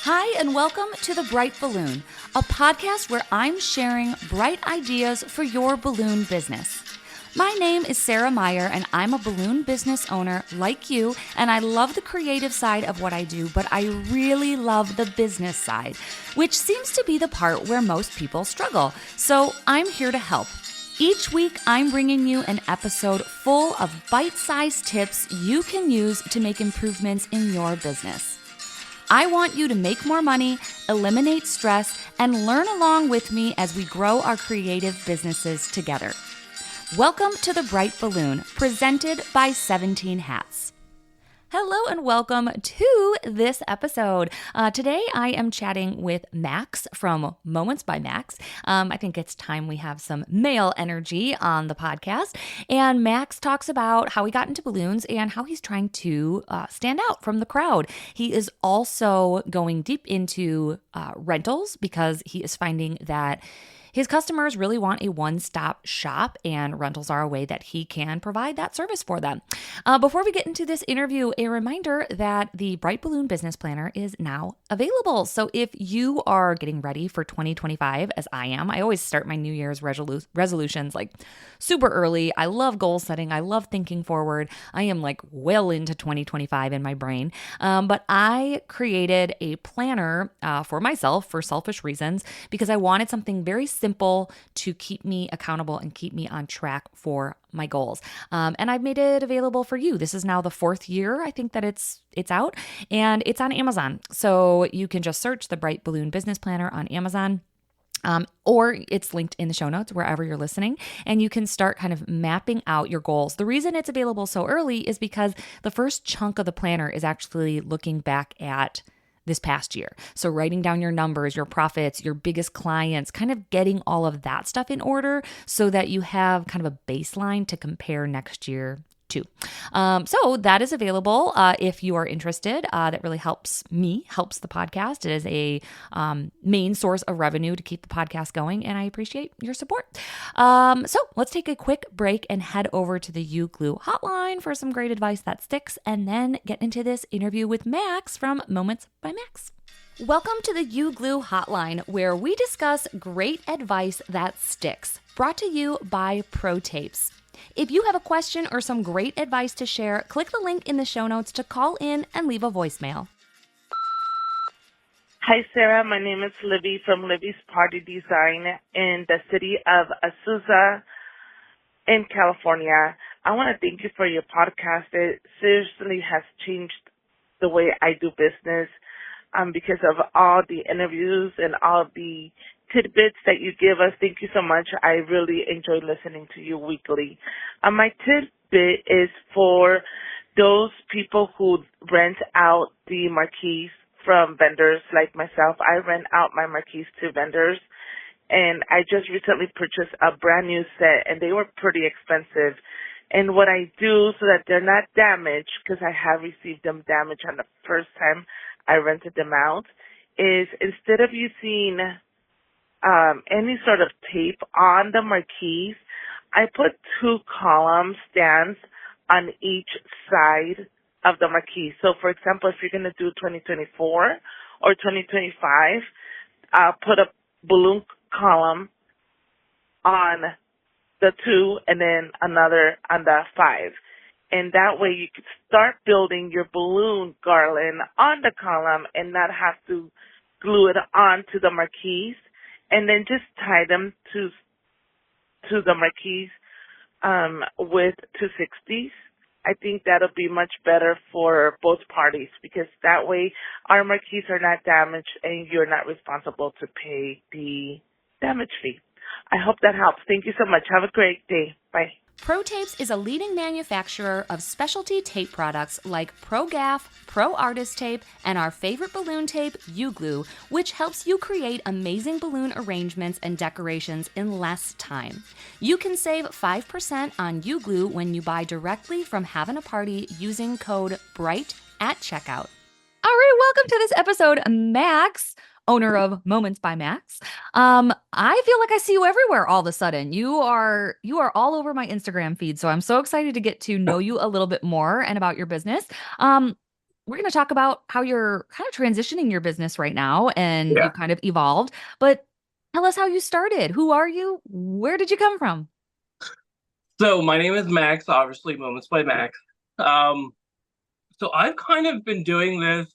Hi, and welcome to The Bright Balloon, a podcast where I'm sharing bright ideas for your balloon business. My name is Sarah Meyer, and I'm a balloon business owner like you, and I love the creative side of what I do, but I really love the business side, which seems to be the part where most people struggle. So I'm here to help. Each week, I'm bringing you an episode full of bite-sized tips you can use to make improvements in your business. I want you to make more money, eliminate stress, and learn along with me as we grow our creative businesses together. Welcome to The Bright Balloon, presented by 17 Hats. Hello and welcome to this episode. Today I am chatting with Max from Moments by Max. I think it's time we have some male energy on the podcast. And Max talks about how he got into balloons and how he's trying to stand out from the crowd. He is also going deep into rentals because he is finding that his customers really want a one-stop shop, and rentals are a way that he can provide that service for them. Before we get into this interview, a reminder that the Bright Balloon Business Planner is now available. So if you are getting ready for 2025, as I am, I always start my New Year's resolutions like super early. I love goal setting. I love thinking forward. I am like well into 2025 in my brain. But I created a planner for myself for selfish reasons because I wanted something very simple to keep me accountable and keep me on track for my goals. And I've made it available for you. This is now the 4th year, I think, that it's out, and it's on Amazon. So you can just search the Bright Balloon Business Planner on Amazon. Or it's linked in the show notes wherever you're listening, and you can start kind of mapping out your goals. The reason it's available so early is because the first chunk of the planner is actually looking back at this past year. So writing down your numbers, your profits, your biggest clients, kind of getting all of that stuff in order so that you have kind of a baseline to compare next year to. So that is available if you are interested. That really helps me, helps the podcast. It is a main source of revenue to keep the podcast going, and I appreciate your support. So let's take a quick break and head over to the U-Glue hotline for some great advice that sticks, and then get into this interview with Max from Moments by Max. Welcome to the U-Glue hotline, where we discuss great advice that sticks, brought to you by Pro Tapes. If you have a question or some great advice to share, click the link in the show notes to call in and leave a voicemail. Hi, Sarah. My name is Libby from Libby's Party Design in the city of Azusa in California. I want to thank you for your podcast. It seriously has changed the way I do business because of all the interviews and all the tidbits that you give us. Thank you so much. I really enjoy listening to you weekly. My tidbit is for those people who rent out the marquees from vendors like myself. I rent out my marquees to vendors, and I just recently purchased a brand new set, and they were pretty expensive. And what I do so that they're not damaged, because I have received them damaged on the first time I rented them out, is instead of using any sort of tape on the marquees, I put 2 column stands on each side of the marquee. So, for example, if you're going to do 2024 or 2025, I'll put a balloon column on the 2 and then another on the 5. And that way you could start building your balloon garland on the column and not have to glue it onto the marquees. And then just tie them to the marquees with 260s. I think that'll be much better for both parties because that way our marquees are not damaged and you're not responsible to pay the damage fee. I hope that helps. Thank you so much. Have a great day. Bye. Pro Tapes is a leading manufacturer of specialty tape products like Pro Gaff, Pro Artist Tape, and our favorite balloon tape, U-Glue, which helps you create amazing balloon arrangements and decorations in less time. You can save 5% on U-Glue when you buy directly from Having a Party using code BRIGHT at checkout. All right, welcome to this episode, Max, owner of Moments by Max. I feel like I see you everywhere all of a sudden. You are all over my Instagram feed, so I'm so excited to get to know you a little bit more and about your business. we're going to talk about how you're kind of transitioning your business right now and Yeah. you've kind of evolved. But tell us how you started. Who are you? Where did you come from? So my name is Max, obviously Moments by Max. Um, so I've kind of been doing this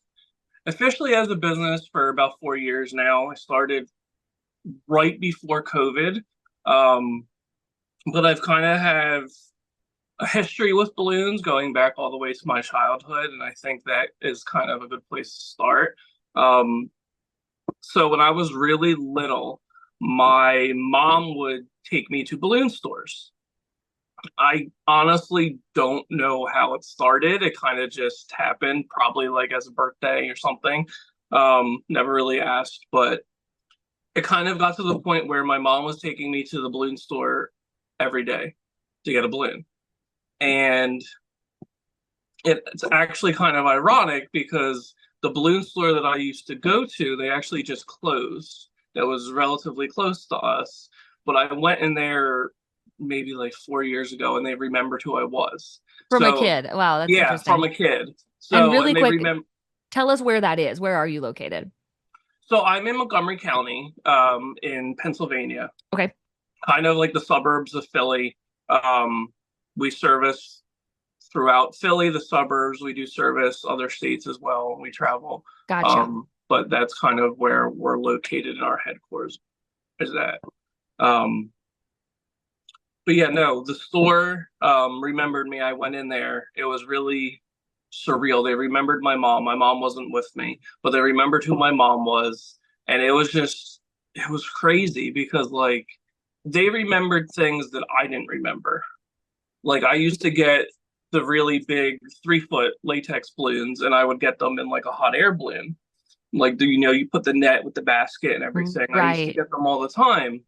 officially as a business for about 4 years now. I started right before COVID. Um, but I've kind of have a history with balloons going back all the way to my childhood, and I think that is kind of a good place to start. Um, so when I was really little, my mom would take me to balloon stores. I honestly don't know how it started. It kind of just happened, probably like as a birthday or something. Never really asked, but it kind of got to the point where my mom was taking me to the balloon store every day to get a balloon. And it's actually kind of ironic because the balloon store that I used to go to, they actually just closed. That was relatively close to us. But I went in there maybe like 4 years ago and they remembered who I was. From a So, kid. Wow, that's yeah, from interesting. a kid. And So, really and they quick, remember. tell us where that is. Where are you located? So I'm in Montgomery County, in Pennsylvania, Okay. kind of like the suburbs of Philly. Um, we service throughout Philly, the suburbs. We do service other states as well. We travel. Gotcha. But that's kind of where we're located in our headquarters is that. Um, but yeah, no, the store remembered me. I went in there. It was really surreal. They remembered my mom. My mom wasn't with me, but they remembered who my mom was. And it was crazy because like they remembered things that I didn't remember. Like I used to get the really big 3 foot latex balloons and I would get them in like a hot air balloon. Like, you put the net with the basket and everything. I used to Right. get them all the time.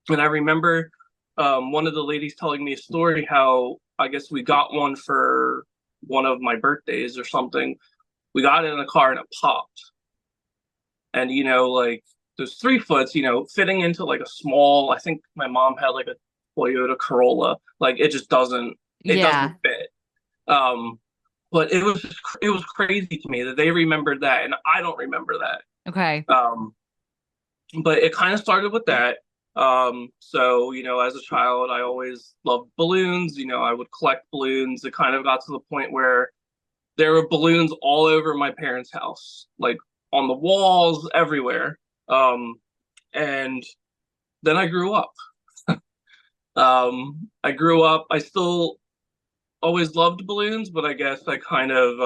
And I remember one of the ladies telling me a story how I guess we got one for one of my birthdays or something. We got it in a car and it popped. And, like those 3 foots, fitting into like a small, I think my mom had like a Toyota Corolla. Like it doesn't Yeah. fit. Um, but it was crazy to me that they remembered that and I don't remember that. Okay. But it kind of started with that. So, as a child, I always loved balloons. I would collect balloons. It kind of got to the point where there were balloons all over my parents' house, like on the walls, everywhere. Um, and then I grew up. I still always loved balloons, but I guess I kind of,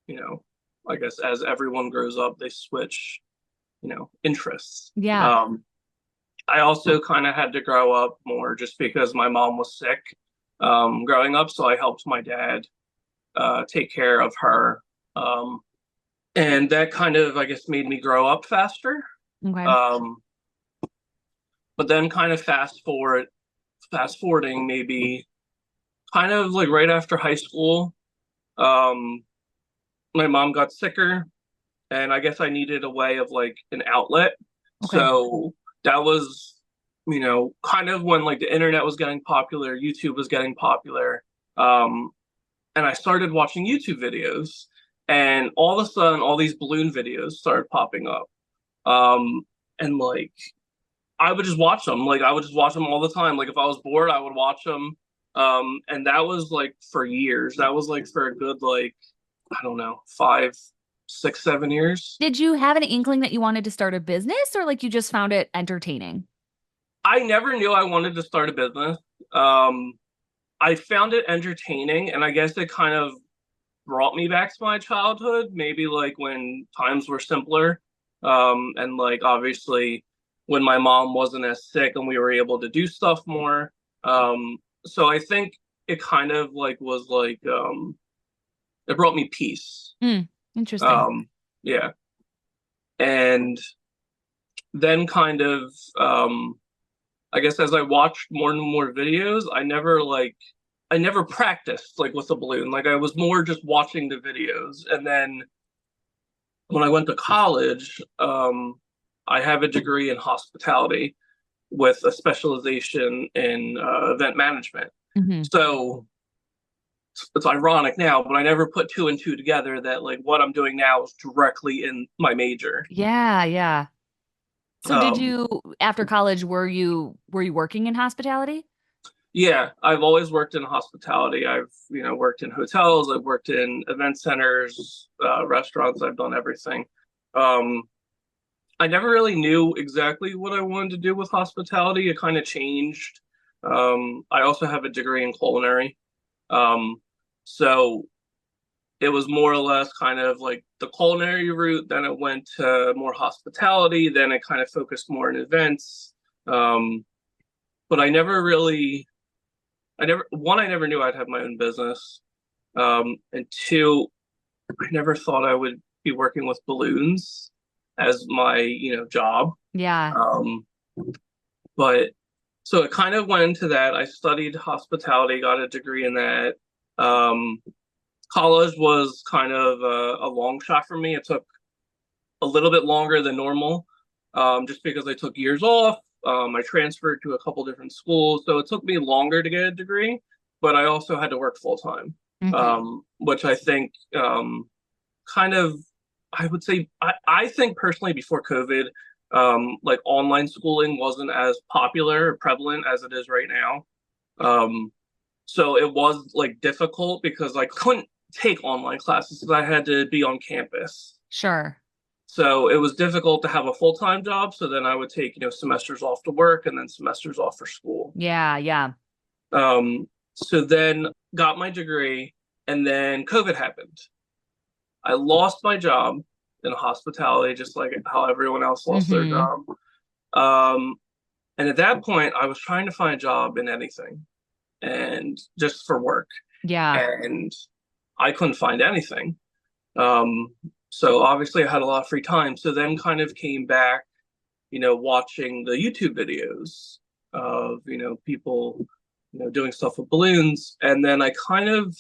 you know, I guess as everyone grows up, they switch, interests. Yeah. Um, I also kind of had to grow up more just because my mom was sick growing up. So I helped my dad take care of her. Um, and that kind of, I guess, made me grow up faster. Okay. Um, but then kind of fast forwarding maybe kind of like right after high school, um, my mom got sicker and I guess I needed a way of like an outlet. Okay. So that was, kind of when like the internet was getting popular, YouTube was getting popular. Um, and I started watching YouTube videos, and all of a sudden, all these balloon videos started popping up. Um, and like I would just watch them. Like I would just watch them all the time. Like if I was bored, I would watch them. And that was like for years. That was like for a good like I don't know, 5, 6, 7 years. Did you have an inkling that you wanted to start a business or like you just found it entertaining? I never knew I wanted to start a business. Um, I found it entertaining, and I guess it kind of brought me back to my childhood, maybe like when times were simpler. And like obviously when my mom wasn't as sick and we were able to do stuff more. So I think it kind of like was like it brought me peace. Hmm. Interesting. Um, yeah. And then kind of I guess as I watched more and more videos, I never practiced like with a balloon. Like I was more just watching the videos. And then when I went to college, I have a degree in hospitality with a specialization in event management. Hmm. So it's ironic now, but I never put two and two together that like what I'm doing now is directly in my major. Yeah, yeah. So did Um, you after college were you working in hospitality? yeah, I've always worked in hospitality. I've, worked in hotels, I've worked in event centers, restaurants, I've done everything. Um, I never really knew exactly what I wanted to do with hospitality. It kind of changed. I also have a degree in culinary. Um, so it was more or less kind of like the culinary route. Then it went to more hospitality. Then it kind of focused more on events. Um, but I never knew I'd have my own business. And two, I never thought I would be working with balloons as my, job. Yeah. Um, but so it kind of went into that. I studied hospitality, got a degree in that. Um, College was kind of a long shot for me. It took a little bit longer than normal, just because I took years off. I transferred to a couple different schools, so it took me longer to get a degree, but I also had to work full time, Hmm. which I think kind of, I would say, I think personally before COVID, like online schooling wasn't as popular or prevalent as it is right now. Um, so it was like difficult because I couldn't take online classes because I had to be on campus. Sure. So it was difficult to have a full-time job. So then I would take, semesters off to work and then semesters off for school. Yeah, yeah. So then got my degree and then COVID happened. I lost my job in hospitality, just like how everyone else lost their Hmm. job. Um, and at that point, I was trying to find a job in anything and just for work. Yeah. And I couldn't find anything. Um, so obviously I had a lot of free time. So then kind of came back, watching the YouTube videos of, people, doing stuff with balloons. And then I kind of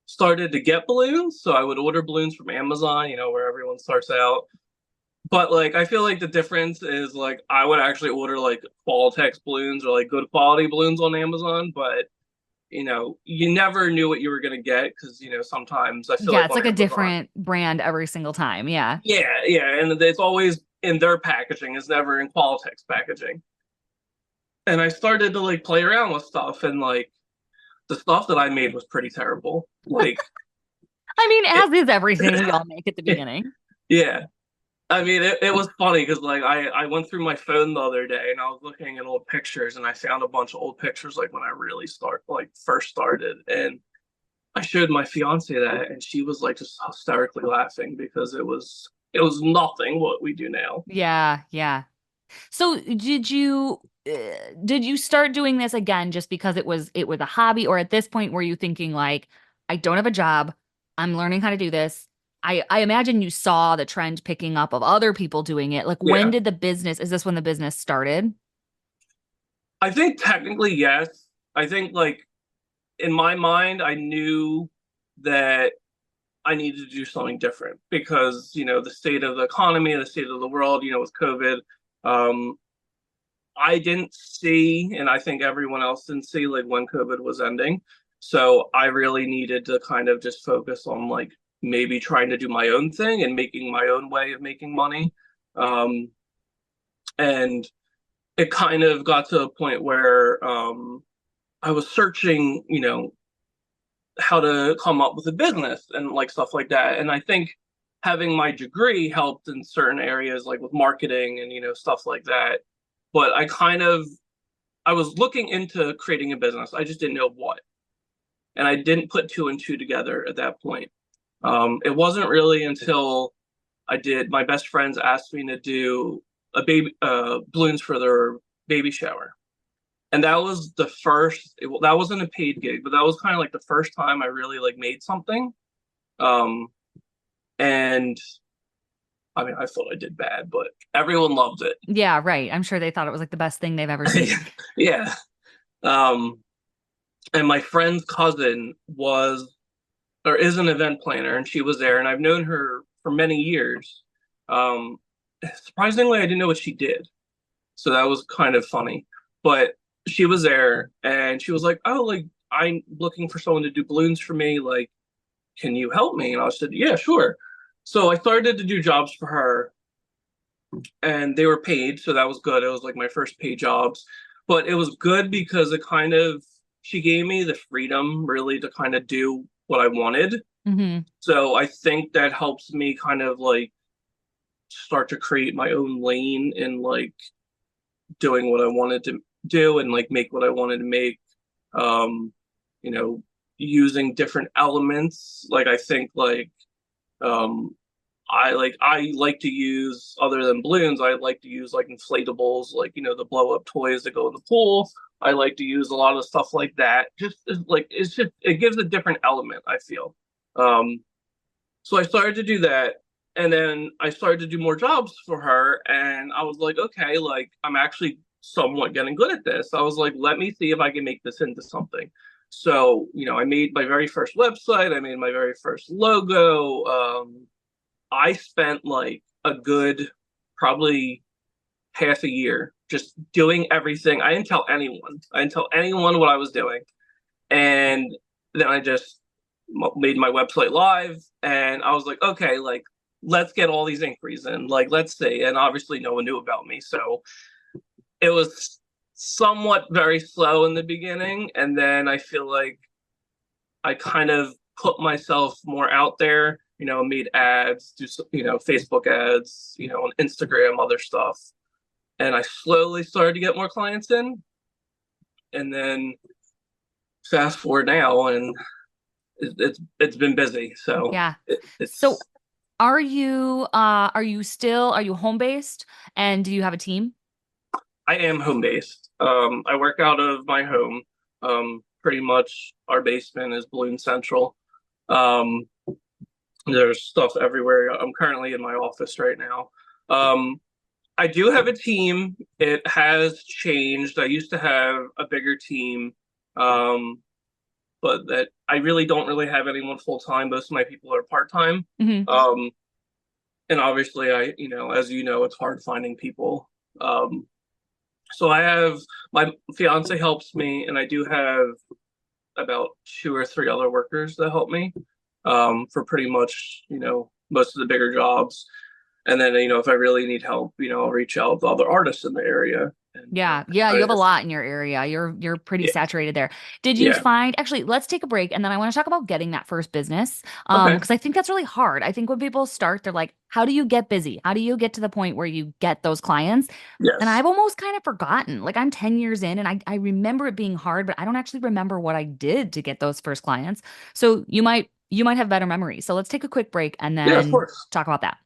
started to get balloons. So I would order balloons from Amazon, where everyone starts out. But like I feel like the difference is like I would actually order like Qualitex balloons or like good quality balloons on Amazon, but you never knew what you were going to get because, sometimes I feel Yeah, like it's on like a Amazon, different brand every single time. Yeah. yeah, yeah, and it's always in their packaging, it's never in Qualitex packaging. And I started to like play around with stuff, and like the stuff that I made was pretty terrible. Like, I mean, it, as is everything we all make at the beginning. yeah. I mean, it was funny because like I went through my phone the other day and I was looking at old pictures and I found a bunch of old pictures like when I really first started, and I showed my fiance that, and she was like just hysterically laughing because it was nothing what we do now. Yeah, yeah. So did you start doing this again just because it was a hobby, or at this point were you thinking like, I don't have a job, I'm learning how to do this. I imagine you saw the trend picking up of other people doing it. Like when Yeah, did the business, is this when the business started? I think technically yes. I think like in my mind, I knew that I needed to do something different because the state of the economy, the state of the world, with COVID. Um, I didn't see, and I think everyone else didn't see, like when COVID was ending. So I really needed to kind of just focus on like maybe trying to do my own thing and making my own way of making money. Um, and it kind of got to a point where I was searching, how to come up with a business and like stuff like that. And I think having my degree helped in certain areas, like with marketing and stuff like that. But I was looking into creating a business. I just didn't know what, and I didn't put two and two together at that point. It wasn't really until I did. My best friends asked me to do a baby balloons for their baby shower, and that was the first. That wasn't a paid gig, but that was kind of like the first time I really like made something. Um, and I mean, I thought I did bad, but everyone loved it. Yeah, right. I'm sure they thought it was like the best thing they've ever seen. Yeah. Um, and my friend's cousin was or is an event planner, and she was there, and I've known her for many years. Um, Surprisingly, I didn't know what she did, so that was kind of funny. But she was there, and she was like, "Oh, like I'm looking for someone to do balloons for me. Like, can you help me? And I said, yeah, sure. So I started to do jobs for her, and they were paid, so that was good. It was like my first paid jobs, but it was good because it kind of she gave me the freedom really to kind of do what I wanted. Mm-hmm. So I think that helps me kind of like start to create my own lane in like doing what I wanted to do and like make what I wanted to make. Um, you know, using different elements. Like I think like um I like to use other than balloons, I like to use like inflatables, like the blow up toys that go in the pool. I like to use a lot of stuff like that. Just like it's just it gives a different element, I feel. Um so I started to do that, and then I started to do more jobs for her, and I was like, okay, like I'm actually somewhat getting good at this. I was like, let me see if I can make this into something. So, I made my very first website, I made my very first logo. I spent like a good probably half a year just doing everything. I didn't tell anyone. I didn't tell anyone what I was doing. And then I just made my website live, and I was like, okay, like let's get all these inquiries in. Like let's see. And obviously no one knew about me. So it was somewhat very slow in the beginning, and then I feel like I kind of put myself more out there, made ads, do Facebook ads, on Instagram, other stuff. And I slowly started to get more clients in. And then fast forward now, and it's been busy. So Yeah. So it's are you home based, and do you have a team? I am home based. I work out of my home. Pretty much our basement is Balloon Central. Um, there's stuff everywhere. I'm currently in my office right now. I do have a team. It has changed. I used to have a bigger team, um, but that I really don't really have anyone full time. Most of my people are part time. Hmm. Um, and obviously, as you know, it's hard finding people. Um, so I have my fiance helps me, and I do have about two or three other workers that help me for pretty much most of the bigger jobs. And then if I really need help, I'll reach out to other artists in the area. And Yeah, yeah, you have a if, lot in your area. You're pretty yeah, saturated there. Did you yeah, find actually, let's take a break and then I want to talk about getting that first business. okay, Because I think that's really hard. I think when people start, they're like, how do you get busy? How do you get to the point where you get those clients? And yes, I've almost kind of forgotten. Like I'm 10 years in and I remember it being hard, but I don't actually remember what I did to get those first clients. So you might have better memory. So let's take a quick break and yeah, of then course. talk about that.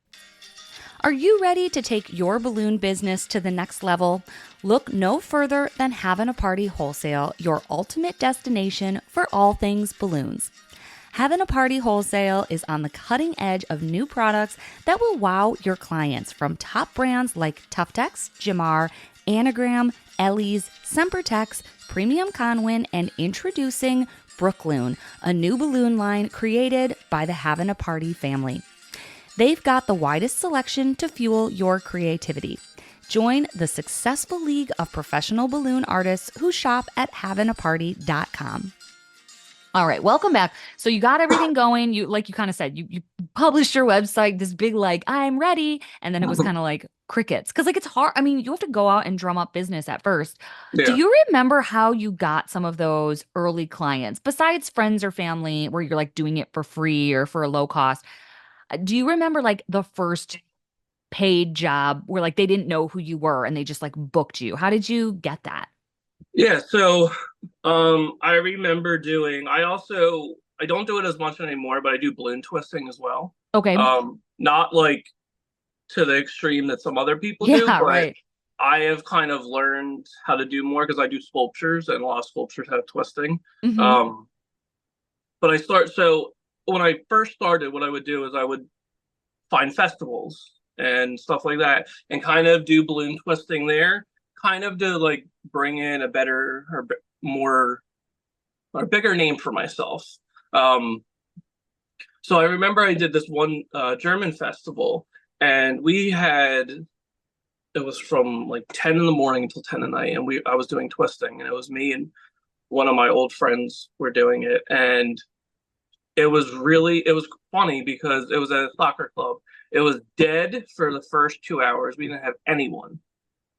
Are you ready to take your balloon business to the next level? Look no further than Having a Party Wholesale, your ultimate destination for all things balloons. Having a Party Wholesale is on the cutting edge of new products that will wow your clients, from top brands like Tuftex, Jamar, Anagram, Ellie's, Sempertex, Premium Conwin, and introducing Brookloon, a new balloon line created by the Having a Party family. They've got the widest selection to fuel your creativity. Join the successful league of professional balloon artists who shop at haveinaparty.com. All right, welcome back. So you got everything going. You, like you kind of said, you published your website, this big like I'm ready, and then it was kind of like crickets, because like it's hard. I mean, you have to go out and drum up business at first. Do Yeah. you remember how you got some of those early clients, besides friends or family, where you're like doing it for free or for a low cost? Do you remember like the first paid job where like they didn't know who you were and they just like booked you? How did you get that? Yeah, so I remember doing I don't do it as much anymore, but I do balloon twisting as well. Okay. Not like to the extreme that some other people do, Yeah, but right. I have kind of learned how to do more because I do sculptures, and a lot of sculptures have twisting. Hmm. Um, but so when I first started, what I would do is I would find festivals and stuff like that and kind of do balloon twisting there, kind of to like bring in a better or more or bigger name for myself. Um, so I remember I did this one German festival, and it was from like 10 in the morning until 10 at night, and I was doing twisting, and it was me and one of my old friends were doing it, and it was funny because it was at a soccer club. It was dead for the first 2 hours. We didn't have anyone.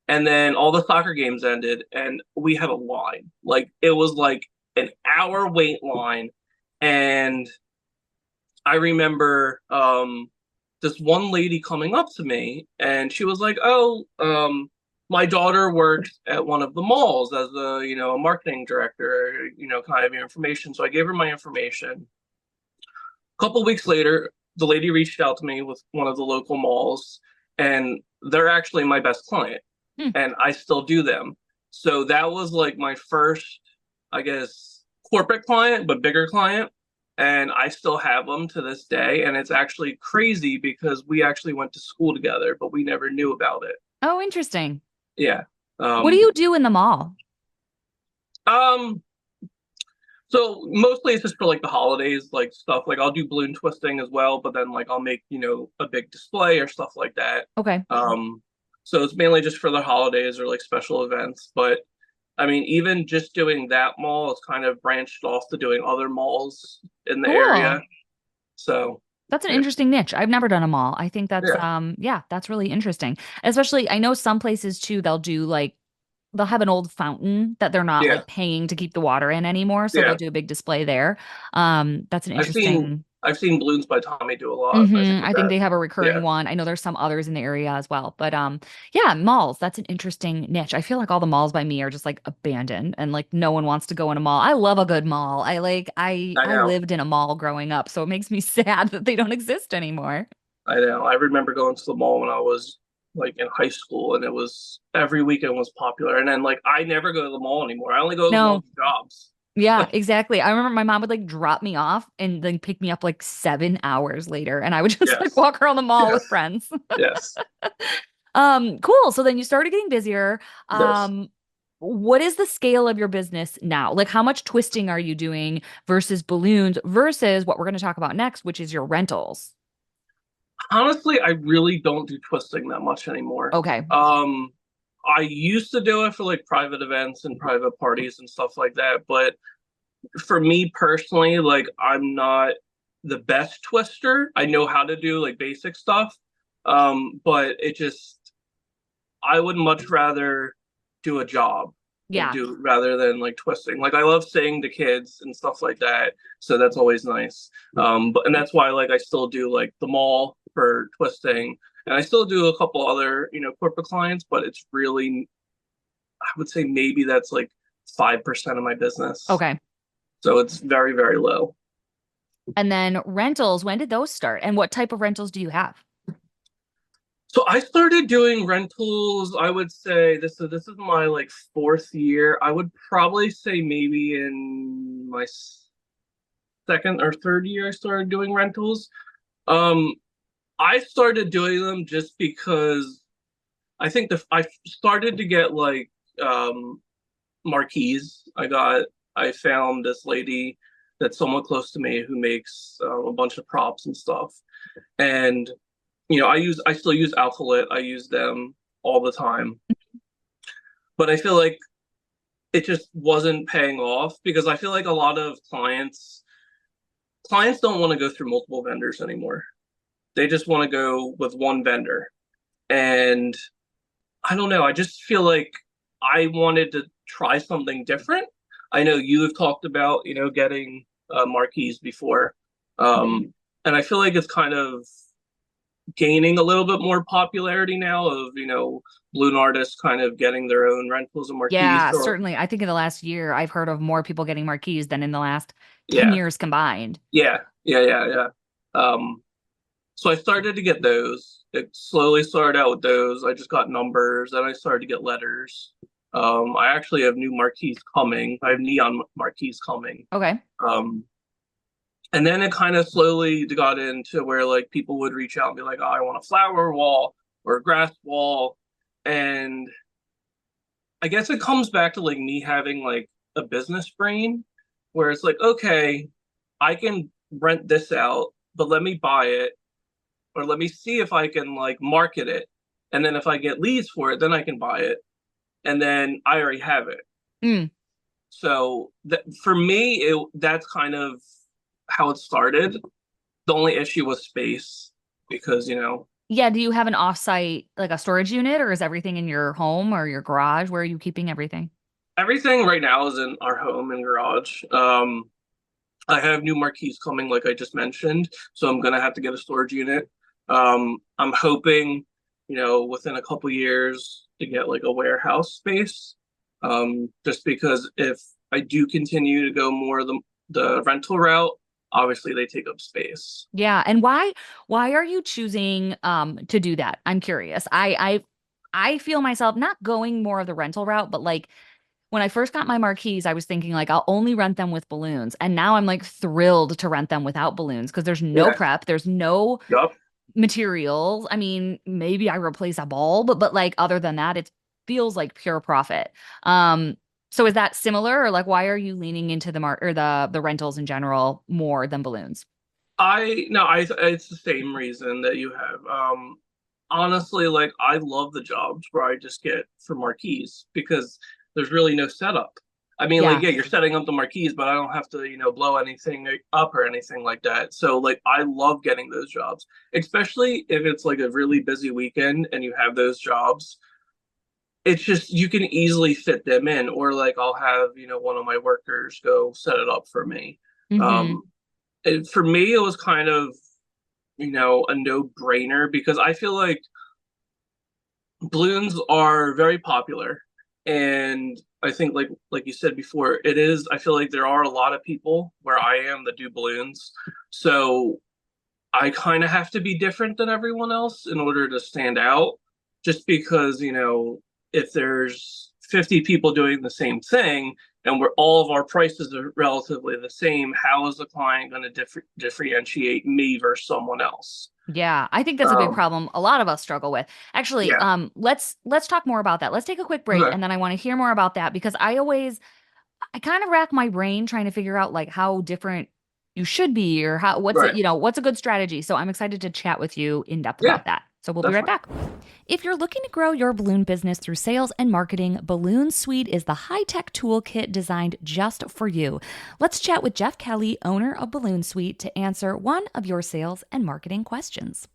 And then all the soccer games ended and we had a line. Like it was like an hour wait line. And I remember this one lady coming up to me and she was like, "Oh, my daughter works at one of the malls as a marketing director, can I have your information?" So I gave her my information. A couple weeks later, the lady reached out to me with one of the local malls, and they're actually my best client, Hmm. and I still do them. So that was like my first, I guess, corporate client, but bigger client. And I still have them to this day. And it's actually crazy because we actually went to school together, but we never knew about it. Oh, interesting. Yeah. What do Um, you do in the mall? um, So mostly it's just for like the holidays, like stuff. Like I'll do balloon twisting as well, but then like I'll make, a big display or stuff like that. Okay. So it's mainly just for the holidays or like special events. But I mean, even just doing that mall, it's kind of branched off to doing other malls in the area. Cool. So That's an yeah, interesting niche. I've never done a mall. I think that's yeah, yeah, that's really interesting. Especially I know some places too, they'll do like they'll have an old fountain that they're not yeah, like paying to keep the water in anymore, so they'll yeah. do a big display there. That's an I've seen interesting. I've seen balloons by Tommy do a lot. I think I think that. they have a recurring Yeah, one. I know there's some others in the area as well. But yeah, malls, that's an interesting niche. I feel like all the malls by me are just like abandoned and like no one wants to go in a mall. I love a good mall. I I know. lived in a mall growing up, so it makes me sad that they don't exist anymore. I know. I remember going to the mall when I was like in high school, and it was every weekend was popular. And then like I never go to the mall anymore. I only go to the mall No. for jobs. Yeah, exactly. I remember my mom would like drop me off and then pick me up like 7 hours later, and I would just like Yes, walk around the mall with yes, friends. yes, Cool. So then you started getting busier. yes. What is the scale of your business now? Like how much twisting are you doing versus balloons versus what we're going to talk about next, which is your rentals? Honestly, I really don't do twisting that much anymore. Okay. Um, I used to do it for like private events and private parties and stuff like that, but for me personally, like I'm not the best twister. I know how to do like basic stuff, but it just I would much rather do a job and Yeah. do rather than like twisting. Like I love singing to kids and stuff like that, so that's always nice. But and that's why like I still do like the mall for twisting, and I still do a couple other corporate clients, but it's really I would say maybe that's like 5% of my business, Okay. so it's very very low. And then rentals, when did those start? And what type of rentals do you have? So I started doing rentals. I would say this is my like fourth year. I would probably say maybe in my second or third year I started doing rentals. Um, I started doing them just because I think I started to get like um marquees. I found this lady that's somewhat close to me who makes a bunch of props and stuff. And I still use Alphalit. I use them all the time. But I feel like it just wasn't paying off because I feel like a lot of clients don't want to go through multiple vendors anymore. They just want to go with one vendor. And I don't know, I just feel like I wanted to try something different. I know you have talked about, getting marquees before. Mhm. And I feel like it's kind of gaining a little bit more popularity now of, balloon artists kind of getting their own rentals and marquees. Yeah, So certainly. I think in the last year, I've heard of more people getting marquees than in the last 10 yeah, years combined. yeah, yeah. Um, so I started to get those. It slowly started out with those. I just got numbers, then I started to get letters. I actually have new marquees coming. I have neon marquees coming. Okay. Um, and then it kind of slowly got into where like people would reach out and be like, "Oh, I want a flower wall or a grass wall," and I guess it comes back to like me having like a business brain where it's like, okay, I can rent this out, but let me buy it or let me see if I can like market it. And then if I get leads for it, then I can buy it. And then I already have it. Mm. So for me, that's kind of how it started. The only issue was space because, Yeah, do you have an offsite, like a storage unit, or is everything in your home or your garage? Where are you keeping everything? everything right now is in our home and garage. I have new marquees coming, like I just mentioned, so I'm gonna have to get a storage unit. I'm hoping, within a couple years to get like a warehouse space. Just because if I do continue to go more the rental route, obviously they take up space. Yeah, and why are you choosing to do that? I'm curious. I feel myself not going more of the rental route, but like when I first got my marquees, I was thinking like I'll only rent them with balloons. And now I'm like thrilled to rent them without balloons because there's no Yeah. prep, there's no Yup. materials. I mean, maybe I replace a bulb, but like other than that, it feels like pure profit. Um, so is that similar or like why are you leaning into the or the rentals in general more than balloons? I no, I it's the same reason that you have. Honestly, like I love the jobs where I just get for marquees because there's really no setup. I mean, like, Yeah. yeah, you're setting up the marquees, but I don't have to, blow anything up or anything like that. So, like, I love getting those jobs, especially if it's like a really busy weekend and you have those jobs. It's just you can easily fit them in, or like I'll have, one of my workers go set it up for me. Mm-hmm. Um, for me, it was kind of, a no-brainer because I feel like balloons are very popular. And I think like you said before, I feel like there are a lot of people where I am that do balloons. So I kind of have to be different than everyone else in order to stand out. Just because, if there's 50 people doing the same thing and all of our prices are relatively the same, how is the client going to differentiate me versus someone else? Yeah, I think that's a big Um, problem a lot of us struggle with. Actually, yeah. let's talk more about that. Let's take a quick break Okay. and then I want to hear more about that because I kind of rack my brain trying to figure out like how different you should be or Right. what's a good strategy. So I'm excited to chat with you in depth Yeah, about that. So we'll be right definitely. back. If you're looking to grow your balloon business through sales and marketing, Balloon Suite is the high-tech toolkit designed just for you. Let's chat with Jeff Kelly, owner of Balloon Suite, to answer one of your sales and marketing questions.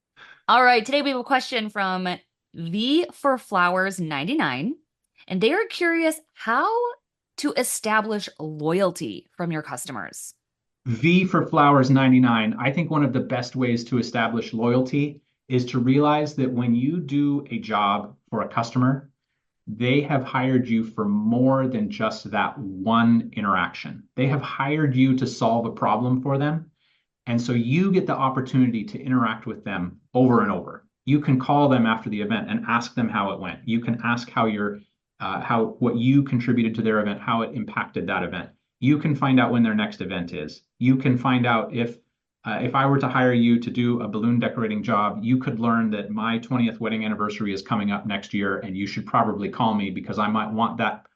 All right, today we have a question from V for Flowers 99, and they are curious how to establish loyalty from your customers. V for Flowers 99. I think one of the best ways to establish loyalty is to realize that when you do a job for a customer, they have hired you for more than just that one interaction. They have hired you to solve a problem for them. And so you get the opportunity to interact with them over and over. You can call them after the event and ask them how it went. You can ask how what you contributed to their event, how it impacted that event. You can find out when their next event is. You can find out if I were to hire you to do a balloon decorating job, you could learn that my 20th wedding anniversary is coming up next year, and you should probably call me because I might want that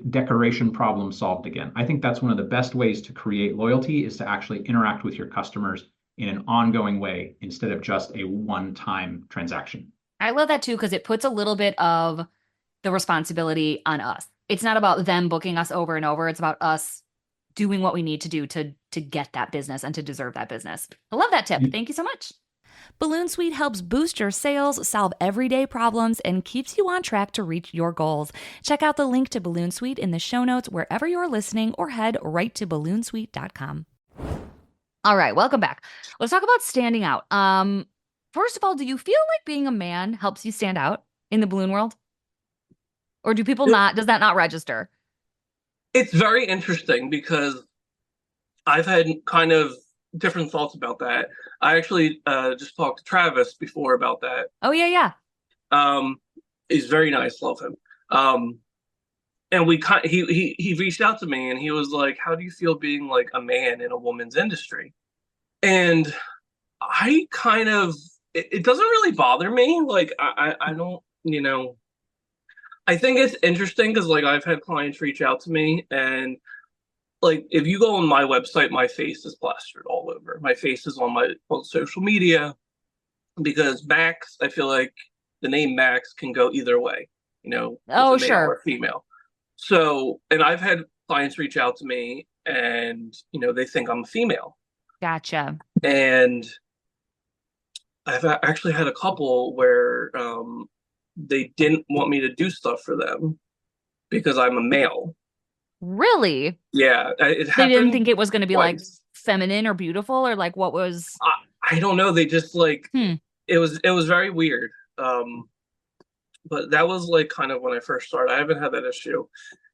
decoration problem solved again. I think that's one of the best ways to create loyalty is to actually interact with your customers in an ongoing way instead of just a one-time transaction. I love that too because it puts a little bit of the responsibility on us. It's not about them booking us over and over. It's about us doing what we need to do to get that business and to deserve that business. I love that tip. Thank you so much. Balloon Suite helps boost your sales, solve everyday problems, and keeps you on track to reach your goals. Check out the link to Balloon Suite in the show notes wherever you're listening or head right to balloonsuite.com. All right, welcome back. Let's talk about standing out. First of all, do you feel like being a man helps you stand out in the balloon world? Or do people It, not, does that not register? it's very interesting because I've had kind of different thoughts about that. I actually just talked to Travis before about that. Oh, yeah, yeah. Um, he's very nice, love him. Um, and he reached out to me and he was like, "How do you feel being like a man in a woman's industry?" And I kind of it doesn't really bother me. Like I don't, I think it's interesting because like I've had clients reach out to me and like if you go on my website, my face is plastered all over. My face is on social media because Max, I feel like the name Max can go either way, with Oh, a male sure. or female. So, and I've had clients reach out to me and, they think I'm a female. Gotcha. And I've actually had a couple where they didn't want me to do stuff for them because I'm a male. Really? Yeah, it They didn't happened think it was going to be like twice. feminine or beautiful, or like what was? I don't know. They just like Hmm. it was very weird. But that was like kind of when I first started. I haven't had that issue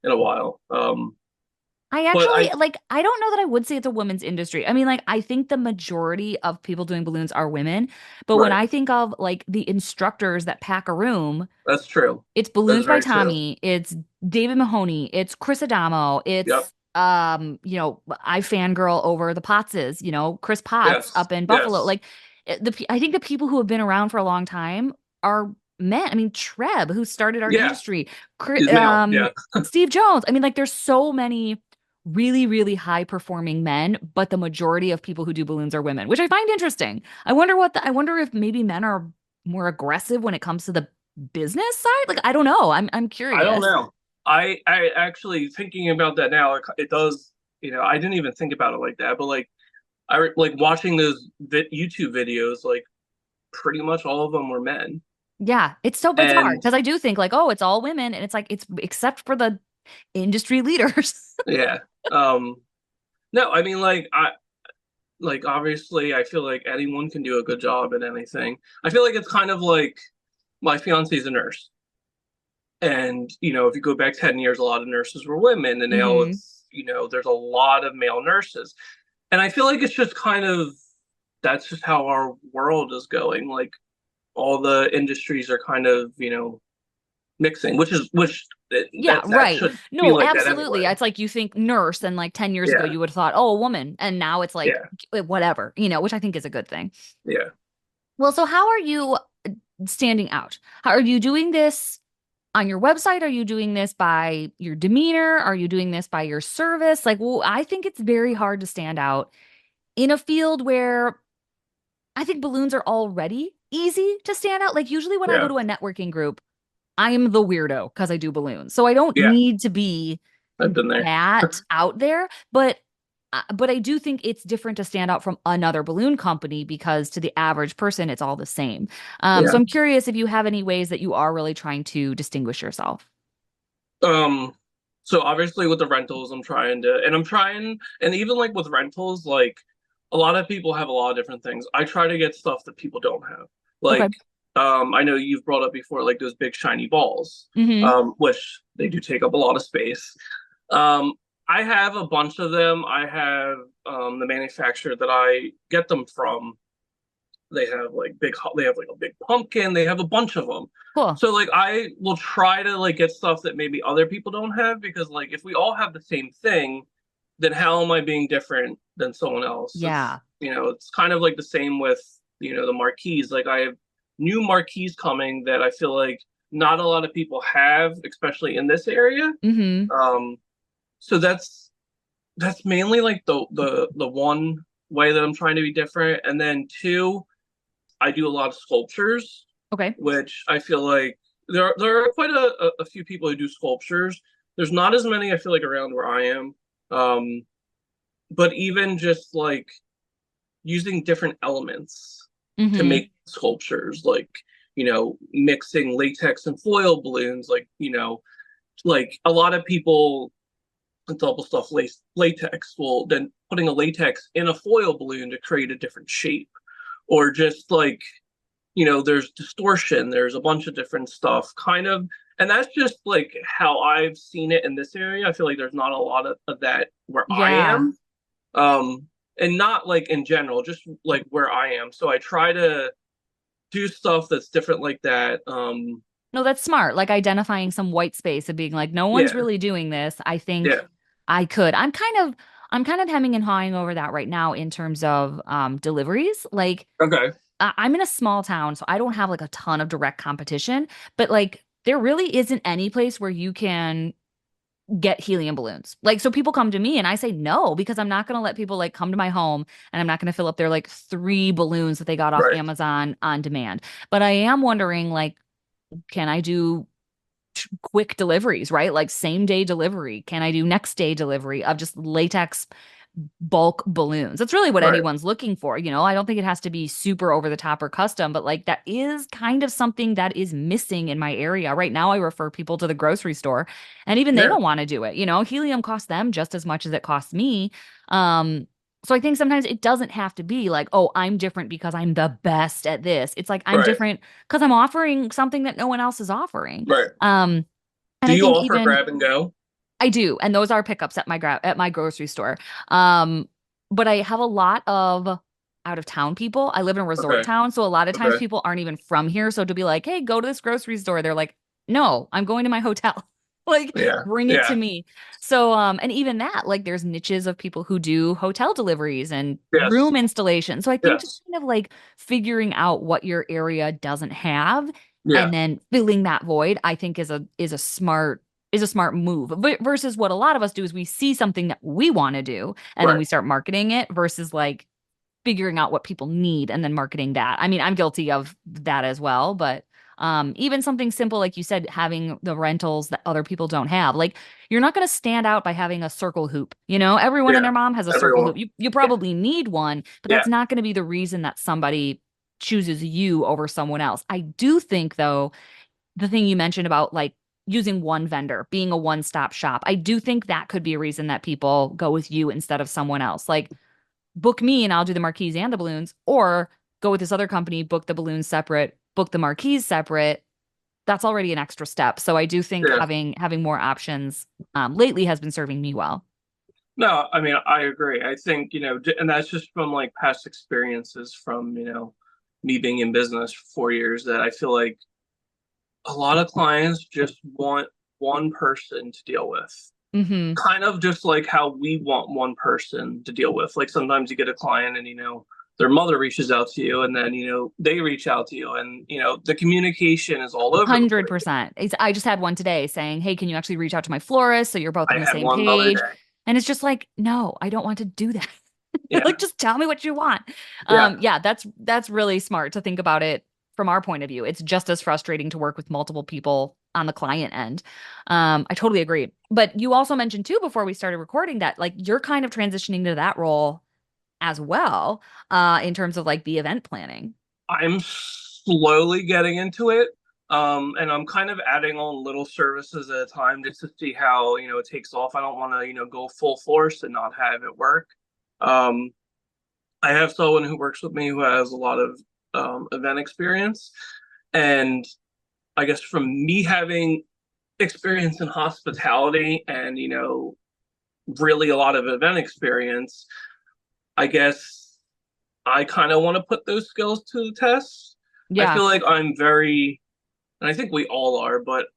in a while. I But actually I like, I don't know that I would say it's a women's industry. I mean, like, I think the majority of people doing balloons are women. But when right, I think of like the instructors that pack a room, that's true. it's That's Balloons by very true. Tommy, it's David Mahoney, it's Chris Adamo, Yep. it's I fangirl over the Pottses, Chris Potts Yes. up in Buffalo. Yes. Like I think the people who have been around for a long time are men. I mean, Treb, who started our Yeah. industry, He's male. Yeah. Steve Jones. I mean, like, there's so many really, really high performing men, but the majority of people who do balloons are women, which I find interesting. I wonder if maybe men are more aggressive when it comes to the business side. Like, I don't know. I'm I don't curious. know. I actually thinking about that now. It does. I didn't even think about it like that. But like like watching those YouTube videos. Like pretty much all of them were men. Yeah, it's hard And because I do think like, oh, it's all women, and it's like it's except for the industry leaders. yeah. Um. No, I mean like obviously I feel like anyone can do a good job at anything. I feel like it's kind of like my fiance's a nurse. And, if you go back 10 years, a lot of nurses were women, and now Hmm. there's a lot of male nurses. And I feel like it's just kind of that's just how our world is going. Like all the industries are kind of, mixing, which Yeah, that right. should be No, like that absolutely. anyway. It's like you think nurse, and like 10 years ago Yeah, you would have thought, oh, a woman, and now it's like yeah, whatever, which I think is a good thing. yeah. Well, so how are you standing out? How are you doing this on your website? Are you doing this by your demeanor? Are you doing this by your service? Like, well, I think it's very hard to stand out in a field where I think balloons are already easy to stand out. Like, usually when I go Yeah, to a networking group, I'm the weirdo because I do balloons. So I don't yeah. need to be I've been there. that out there, but I do think it's different to stand out from another balloon company because to the average person, it's all the same. So Yeah. I'm curious if you have any ways that you are really trying to distinguish yourself. Um, so obviously with the rentals, and even like with rentals, like a lot of people have a lot of different things. I try to get stuff that people don't have. Okay. Like, I know you've brought up before, like those big shiny balls, Hmm. which they do take up a lot of space. Um, I have a bunch of them. I have the manufacturer that I get them from. They have like a big pumpkin. They have a bunch of them. Cool. So like I will try to like get stuff that maybe other people don't have because like if we all have the same thing, then how am I being different than someone else? Yeah. It's kind of like the same with, the marquees. Like I have new marquees coming that I feel like not a lot of people have, especially in this area. Hmm. Um, so that's mainly like the one way that I'm trying to be different. And then two, I do a lot of sculptures, Okay. which I feel like there are quite a few people who do sculptures. There's not as many I feel like around where I am. Um, but even just like using different elements to Hmm. make sculptures, like mixing latex and foil balloons, like a lot of people double stuff latex. Well, then putting a latex in a foil balloon to create a different shape, or just like there's distortion, there's a bunch of different stuff, kind of, and that's just like how I've seen it in this area. I feel like there's not a lot of that where I Yeah. am, um, and not like in general, just like where I am. So I try to do stuff that's different like that. No, that's smart. Like identifying some white space and being like, no one's Yeah, really doing this. I think yeah, I could. I'm kind of hemming and hawing over that right now in terms of deliveries. Like okay, I'm in a small town, so I don't have like a ton of direct competition, but like there really isn't any place where you can get helium balloons. Like, so people come to me and I say no because I'm not going to let people like come to my home and I'm not going to fill up their like 3 balloons that they got off right, Amazon on demand. But I am wondering like, can I do quick deliveries, right? Like same day delivery. Can I do next day delivery of just latex bulk balloons? That's really what Right. anyone's looking for. I don't think it has to be super over the top or custom, but like that is kind of something that is missing in my area. Right now, I refer people to the grocery store and even they Yeah. don't want to do it. Helium costs them just as much as it costs me. Um, so I think sometimes it doesn't have to be like, oh, I'm different because I'm the best at this. It's like I'm Right. different because I'm offering something that no one else is offering. Right. Um, and Do I you think offer even grab and go? I do, and those are pickups at my grocery store. Um, but I have a lot of out of town people. I live in a resort Okay. town, so a lot of times Okay. people aren't even from here. So to be like, "Hey, go to this grocery store," they're like, "No, I'm going to my hotel." Like, Yeah. bring it to Yeah. me. So, and even that, like, there's niches of people who do hotel deliveries and Yes. room installation. So I think just Yes. kind of like figuring out what your area doesn't have Yeah. and then filling that void, I think is a smart move. But versus what a lot of us do is we see something that we want to do and then Right. we start marketing it versus like figuring out what people need and then marketing that. I mean, I'm guilty of that as well, but even something simple like you said, having the rentals that other people don't have. Like you're not going to stand out by having a circle hoop. Everyone and Yeah. their mom has a circle hoop. Everyone. You Yeah. probably need one, but Yeah. that's not going to be the reason that somebody chooses you over someone else. I do think though the thing you mentioned about like using one vendor, being a one-stop shop. I do think that could be a reason that people go with you instead of someone else. Like book me and I'll do the marquees and the balloons, or go with this other company, book the balloons separate, book the marquees separate. That's already an extra step. So I do think Yeah. having more options lately has been serving me well. No, I mean, I agree. I think, and that's just from like past experiences from, me being in business for 4 years that I feel like a lot of clients just want one person to deal with. Hmm. Kind of just like how we want one person to deal with. Like sometimes you get a client and, their mother reaches out to you and then, they reach out to you and, the communication is all over the place. 100%. I just had one today saying, "Hey, can you actually reach out to my florist so you're both on I the had same one the other page?" day. And it's just like, no, I don't want to do that. Yeah. Like, just tell me what you want. Yeah. Yeah, that's really smart to think about it from our point of view. It's just as frustrating to work with multiple people on the client end. I totally agree. But you also mentioned too before we started recording that like you're kind of transitioning to that role as well, in terms of like the event planning. I'm slowly getting into it. And I'm kind of adding on little services at a time just to see how, it takes off. I don't want to, go full force and not have it work. Um, I have someone who works with me who has a lot of event experience. And I guess from me having experience in hospitality and, really a lot of event experience, I guess I kind of want to put those skills to the test. I Yeah. feel like I'm very, and I think we all are, but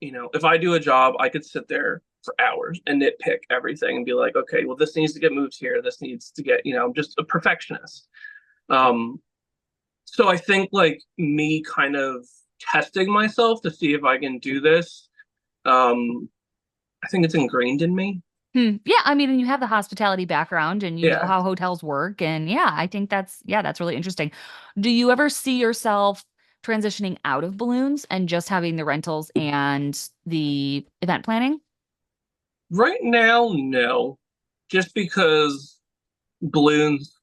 if I do a job, I could sit there for hours and nitpick everything and be like, okay, well, this needs to get moved here. This needs to get, I'm just a perfectionist. Um, so I think like me kind of testing myself to see if I can do this. I think it's ingrained in me. Yeah, I mean, and you have the hospitality background and you know Yeah. how hotels work. And yeah, I think that's really interesting. Do you ever see yourself transitioning out of balloons and just having the rentals and the event planning? Right now, no. Just because balloons,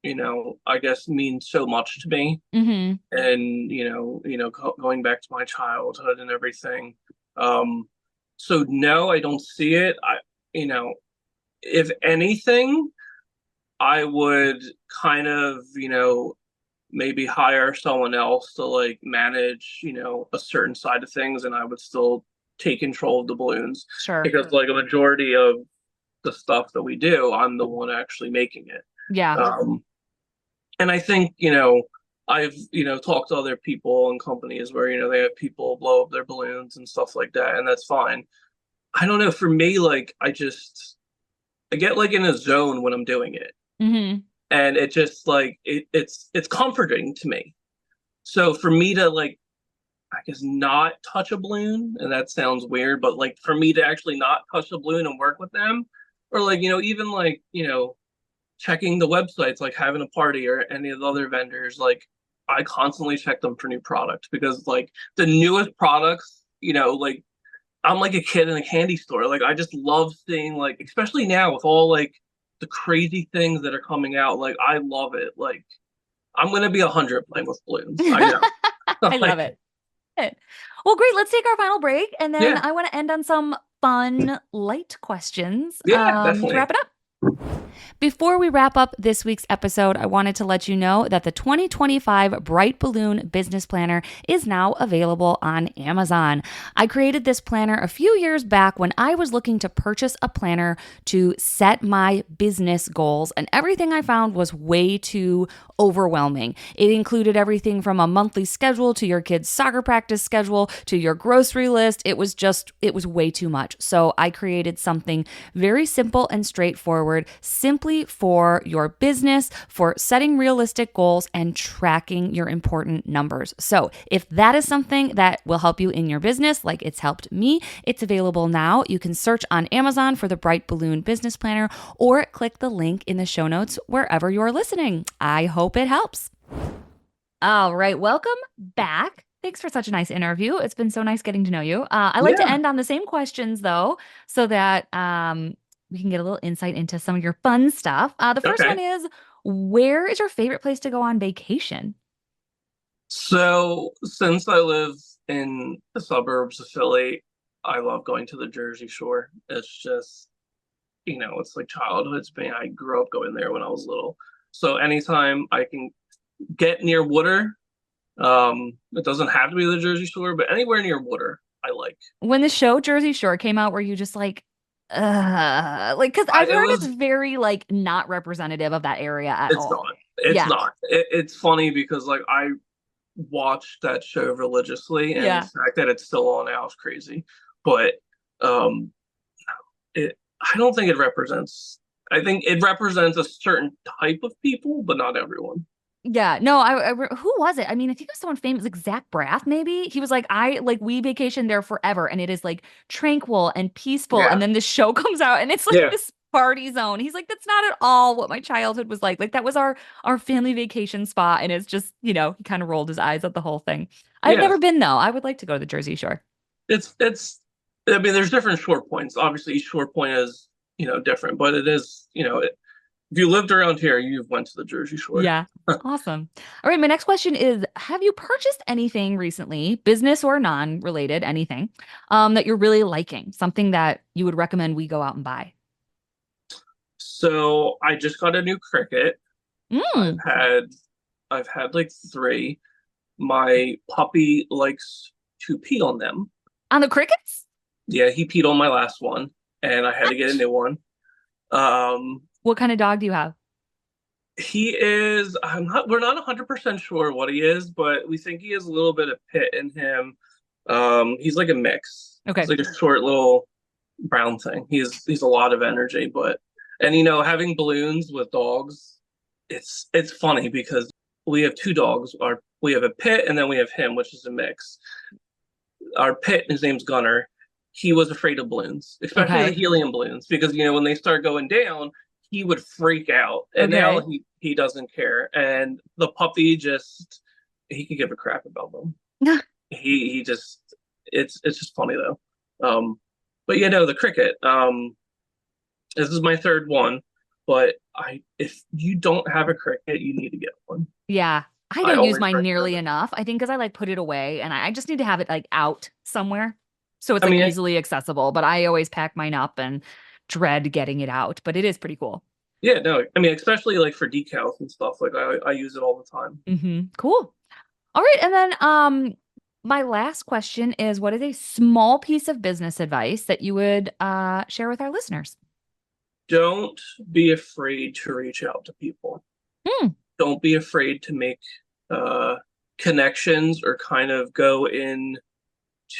I guess mean so much to me. Hmm. And going back to my childhood and everything. So no, I don't see it. You know, if anything, I would kind of, maybe hire someone else to like manage, a certain side of things, and I would still take control of the balloons Sure. because like a majority of the stuff that we do, I'm the one actually making it. Yeah. And I think, I've, talked to other people and companies where, they have people blow up their balloons and stuff like that, and that's fine. I don't know. For me, like, I get like in a zone when I'm doing it. Hmm. And it just like, it's comforting to me. So for me to like, I guess not touch a balloon, and that sounds weird, but like for me to actually not touch a balloon and work with them, or like, even like, checking the websites, like having a party or any of the other vendors, like I constantly check them for new products because like the newest products like I'm like a kid in a candy store. Like I just love seeing like, especially now with all like the crazy things that are coming out. Like I love it. Like I'm gonna be 100 playing with balloons. I know. I love Like it. Well, great. Let's take our final break. And then yeah, I want to end on some fun, light questions yeah, to definitely. wrap it up. Before we wrap up this week's episode, I wanted to let you know that the 2025 Bright Balloon Business Planner is now available on Amazon. I created this planner a few years back when I was looking to purchase a planner to set my business goals, and everything I found was way too overwhelming. It included everything from a monthly schedule to your kids' soccer practice schedule to your grocery list. It was way too much. So I created something very simple and straightforward, simply for your business, for setting realistic goals and tracking your important numbers. So if that is something that will help you in your business, like it's helped me, it's available now. You can search on Amazon for the Bright Balloon Business Planner or click the link in the show notes wherever you're listening. I hope it helps. All right, welcome back. Thanks for such a nice interview. It's been so nice getting to know you. I like to Yeah. end on the same questions though, so that we can get a little insight into some of your fun stuff. The first Okay. one is, where is your favorite place to go on vacation? So since I live in the suburbs of Philly, I love going to the Jersey Shore. It's just, it's like childhood to me. I grew up going there when I was little. So anytime I can get near water, it doesn't have to be the Jersey Shore, but anywhere near water, I like. When the show Jersey Shore came out, were you just like, because I've It heard it's was, very like not representative of that area at it's not. all. It's Yeah, not. It's funny because like I watched that show religiously, and the yeah. fact that it's still on now is crazy. But um, it I don't think it represents. I think it represents a certain type of people, but not everyone. Yeah, no, who was it? I mean, I think it was someone famous, like Zach Braff, maybe. He was like, we vacation there forever, and it is like tranquil and peaceful. And Yeah, then the show comes out, and it's like yeah, this party zone. He's like, that's not at all what my childhood was like. Like that was our family vacation spot, and it's just, he kind of rolled his eyes at the whole thing. I've yeah. never been though. I would like to go to the Jersey Shore. It's. I mean, there's different shore points. Obviously, each shore point is different, but it is if you lived around here, you've went to the Jersey Shore. Yeah. Awesome. All right, my next question is, have you purchased anything recently, business or non-related, anything, that you're really liking, something that you would recommend we go out and buy? So I just got a new Cricut. I've Mm, had I've had like three. My puppy likes to pee on them. on the crickets? Yeah, he peed on my last one, and I had to get a new one. Um, What kind of dog do you have? he is. We're not 100% sure what he is, but we think he has a little bit of pit in him. He's like a mix. He's Okay. like a short little brown thing. He's a lot of energy, but and having balloons with dogs, it's funny because we have two dogs. We have a pit and then we have him, which is a mix. Our pit, his name's Gunner. He was afraid of balloons, especially the Okay. helium balloons, because when they start going down, he would freak out. And now Okay. he doesn't care. And the puppy just he could give a crap about them. He just it's just funny though. But the cricket. This is my third one, but I if you don't have a cricket, you need to get one. Yeah. I I don't use always mine recommend nearly it. enough. I think because I like put it away and I just need to have it like out somewhere. So it's I like mean, easily accessible, but I always pack mine up and dread getting it out, but it is pretty cool. yeah, no, I mean, especially like for decals and stuff. Like I use it all the time. Cool. All right. And then my last question is, what is a small piece of business advice that you would share with our listeners? Don't be afraid to reach out to people. Hmm. Don't be afraid to make uh, connections or kind of go in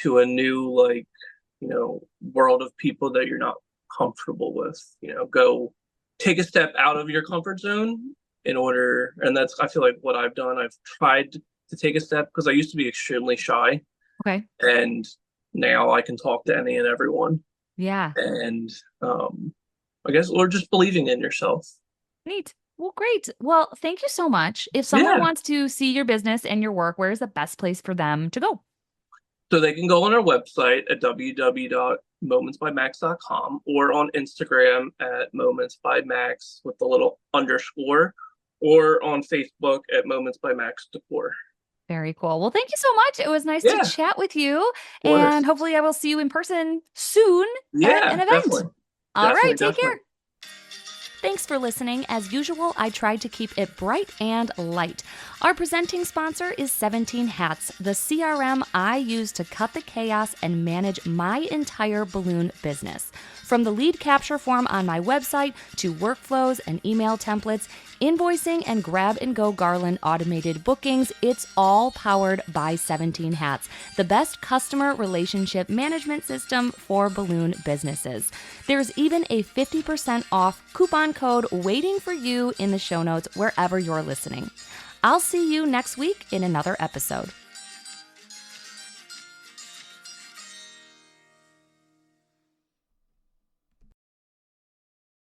to a new world of people that you're not comfortable with. Go take a step out of your comfort zone and that's I feel like what I've done. I've tried to take a step because I used to be extremely shy, Okay. and now I can talk to any and everyone. Yeah. And I guess or just believing in yourself. Neat. Well, great. Well, thank you so much. If someone Yeah. wants to see your business and your work, where is the best place for them to go? So they can go on our website at www.momentsbymax.com or on Instagram at momentsbymax with the little underscore, or on Facebook at Moments by Max Decor. Very cool. Well, thank you so much. It was nice to Yeah, chat with you. of course. And hopefully I will see you in person soon at Yeah, an event. definitely. All right, Definitely, take care. definitely. Thanks for listening. As usual, I tried to keep it bright and light. Our presenting sponsor is 17 Hats, the CRM I use to cut the chaos and manage my entire balloon business. From the lead capture form on my website to workflows and email templates, invoicing and grab-and-go garland automated bookings, it's all powered by 17 Hats, the best customer relationship management system for balloon businesses. There's even a 50% off coupon code waiting for you in the show notes wherever you're listening. I'll see you next week in another episode.